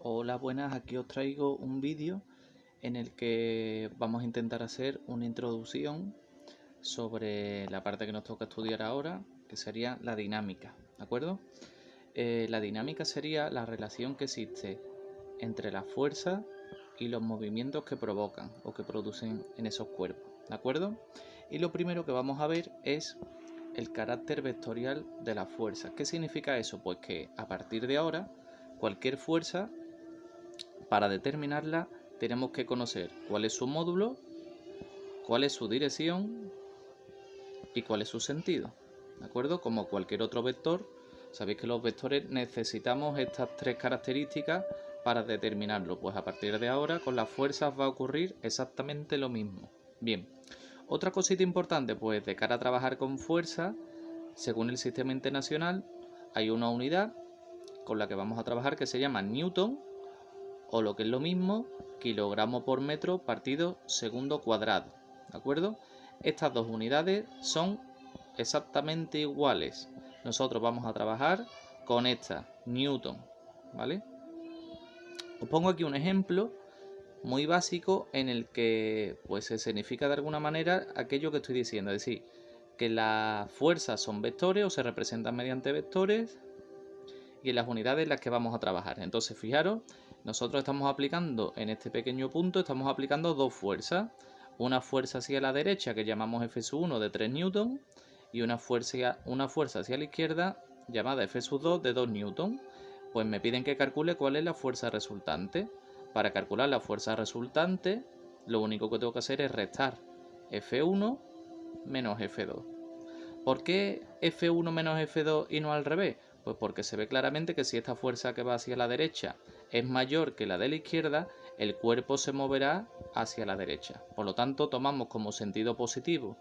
Hola, buenas, aquí os traigo un vídeo en el que vamos a intentar hacer una introducción sobre la parte que nos toca estudiar ahora, que sería la dinámica, ¿de acuerdo? La dinámica sería la relación que existe entre la fuerza y los movimientos que provocan o que producen en esos cuerpos, ¿de acuerdo? Y lo primero que vamos a ver es el carácter vectorial de la fuerza. ¿Qué significa eso? Pues que a partir de ahora, cualquier fuerza, para determinarla, tenemos que conocer cuál es su módulo, cuál es su dirección y cuál es su sentido. ¿De acuerdo? Como cualquier otro vector, sabéis que los vectores necesitamos estas tres características para determinarlo. Pues a partir de ahora, con las fuerzas va a ocurrir exactamente lo mismo. Bien, otra cosita importante, pues de cara a trabajar con fuerza, según el sistema internacional, hay una unidad con la que vamos a trabajar que se llama Newton, o lo que es lo mismo, kilogramo por metro partido segundo cuadrado, ¿de acuerdo? Estas dos unidades son exactamente iguales. Nosotros vamos a trabajar con esta, Newton, ¿vale? Os pongo aquí un ejemplo muy básico en el que pues se significa de alguna manera aquello que estoy diciendo, es decir, que las fuerzas son vectores o se representan mediante vectores y en las unidades en las que vamos a trabajar. Entonces, fijaros, nosotros estamos aplicando en este pequeño punto, estamos aplicando dos fuerzas. Una fuerza hacia la derecha que llamamos F1 de 3 newton y una fuerza hacia la izquierda llamada F2 de 2 newton. Pues me piden que calcule cuál es la fuerza resultante. Para calcular la fuerza resultante, lo único que tengo que hacer es restar F1 menos F2. ¿Por qué F1 menos F2 y no al revés? Pues porque se ve claramente que si esta fuerza que va hacia la derecha es mayor que la de la izquierda, el cuerpo se moverá hacia la derecha. Por lo tanto, tomamos como sentido positivo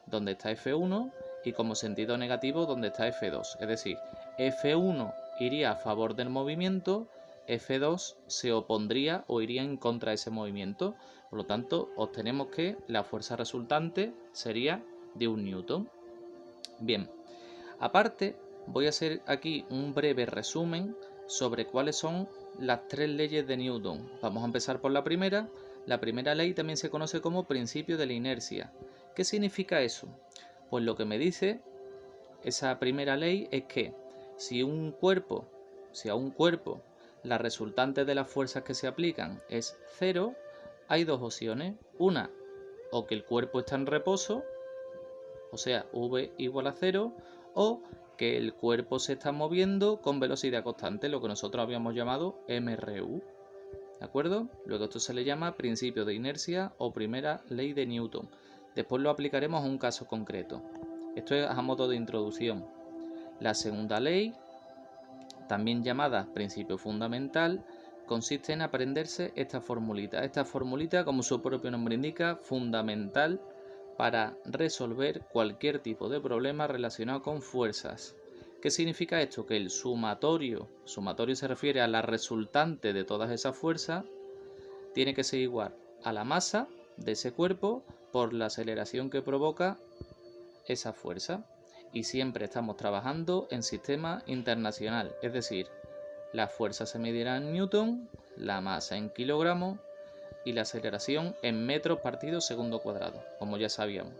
donde está F1 y como sentido negativo donde está F2. Es decir, F1 iría a favor del movimiento, F2 se opondría o iría en contra de ese movimiento. Por lo tanto, obtenemos que la fuerza resultante sería de 1 newton. Bien, aparte voy a hacer aquí un breve resumen sobre cuáles son las tres leyes de Newton. Vamos a empezar por la primera. La primera ley también se conoce como principio de la inercia. ¿Qué significa eso? Pues lo que me dice esa primera ley es que si a un cuerpo la resultante de las fuerzas que se aplican es cero, hay dos opciones. Una, o que el cuerpo está en reposo, o sea, v igual a 0, o que el cuerpo se está moviendo con velocidad constante, lo que nosotros habíamos llamado MRU. ¿De acuerdo? Luego esto se le llama principio de inercia o primera ley de Newton. Después lo aplicaremos a un caso concreto. Esto es a modo de introducción. La segunda ley, también llamada principio fundamental, consiste en aprenderse esta formulita. Esta formulita, como su propio nombre indica, fundamental para resolver cualquier tipo de problema relacionado con fuerzas. ¿Qué significa esto? Que el sumatorio se refiere a la resultante de todas esas fuerzas, tiene que ser igual a la masa de ese cuerpo por la aceleración que provoca esa fuerza. Y siempre estamos trabajando en sistema internacional, es decir, la fuerza se medirá en newton, la masa en kilogramos y la aceleración en metros partido segundo cuadrado, como ya sabíamos.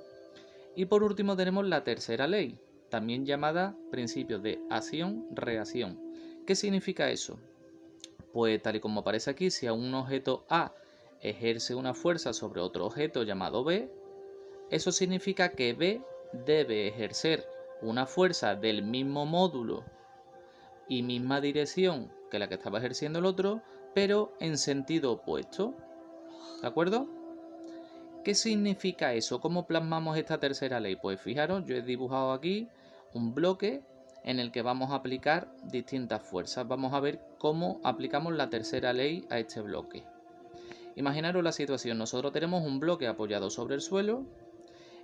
Y por último tenemos la tercera ley, también llamada principio de acción-reacción. ¿Qué significa eso? Pues tal y como aparece aquí, si a un objeto A ejerce una fuerza sobre otro objeto llamado B, eso significa que B debe ejercer una fuerza del mismo módulo y misma dirección que la que estaba ejerciendo el otro, pero en sentido opuesto. ¿De acuerdo? ¿Qué significa eso? ¿Cómo plasmamos esta tercera ley? Pues fijaros, yo he dibujado aquí un bloque en el que vamos a aplicar distintas fuerzas. Vamos a ver cómo aplicamos la tercera ley a este bloque. Imaginaros la situación, nosotros tenemos un bloque apoyado sobre el suelo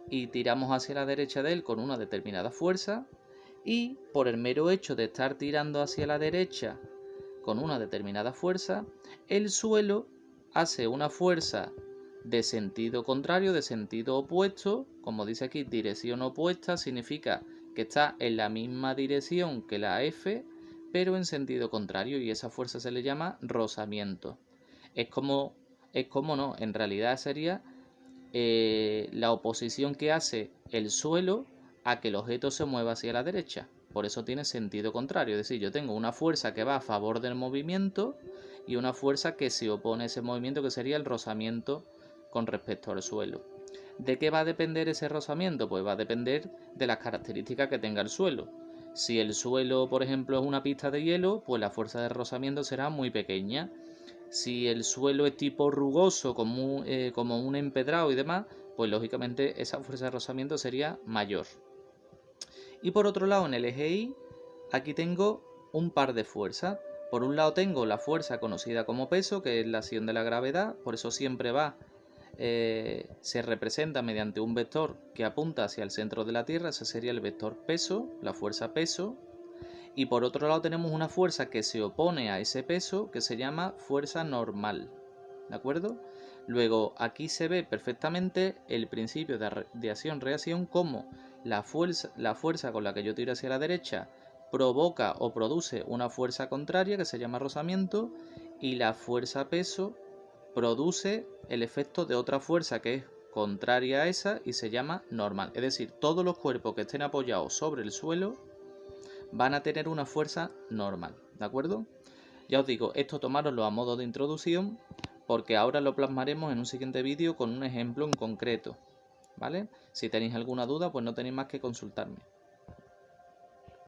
y tiramos hacia la derecha de él con una determinada fuerza y por el mero hecho de estar tirando hacia la derecha con una determinada fuerza, el suelo hace una fuerza de sentido contrario, de sentido opuesto, como dice aquí, dirección opuesta, significa que está en la misma dirección que la F, pero en sentido contrario, y esa fuerza se le llama rozamiento. Es como no, en realidad sería la oposición que hace el suelo a que el objeto se mueva hacia la derecha. Por eso tiene sentido contrario, es decir, yo tengo una fuerza que va a favor del movimiento y una fuerza que se opone a ese movimiento, que sería el rozamiento con respecto al suelo. ¿De qué va a depender ese rozamiento? Pues va a depender de las características que tenga el suelo. Si el suelo, por ejemplo, es una pista de hielo, pues la fuerza de rozamiento será muy pequeña. Si el suelo es tipo rugoso, como un empedrado y demás, pues lógicamente esa fuerza de rozamiento sería mayor. Y por otro lado, en el eje Y, aquí tengo un par de fuerzas. Por un lado tengo la fuerza conocida como peso, que es la acción de la gravedad, por eso siempre se representa mediante un vector que apunta hacia el centro de la Tierra, ese sería el vector peso, la fuerza peso. Y por otro lado tenemos una fuerza que se opone a ese peso, que se llama fuerza normal, ¿de acuerdo? Luego aquí se ve perfectamente el principio de acción-reacción, como la fuerza con la que yo tiro hacia la derecha provoca o produce una fuerza contraria que se llama rozamiento, y la fuerza peso produce el efecto de otra fuerza que es contraria a esa y se llama normal. Es decir, todos los cuerpos que estén apoyados sobre el suelo van a tener una fuerza normal, ¿de acuerdo? Ya os digo, esto tomároslo a modo de introducción, porque ahora lo plasmaremos en un siguiente vídeo con un ejemplo en concreto, ¿vale? Si tenéis alguna duda, pues no tenéis más que consultarme.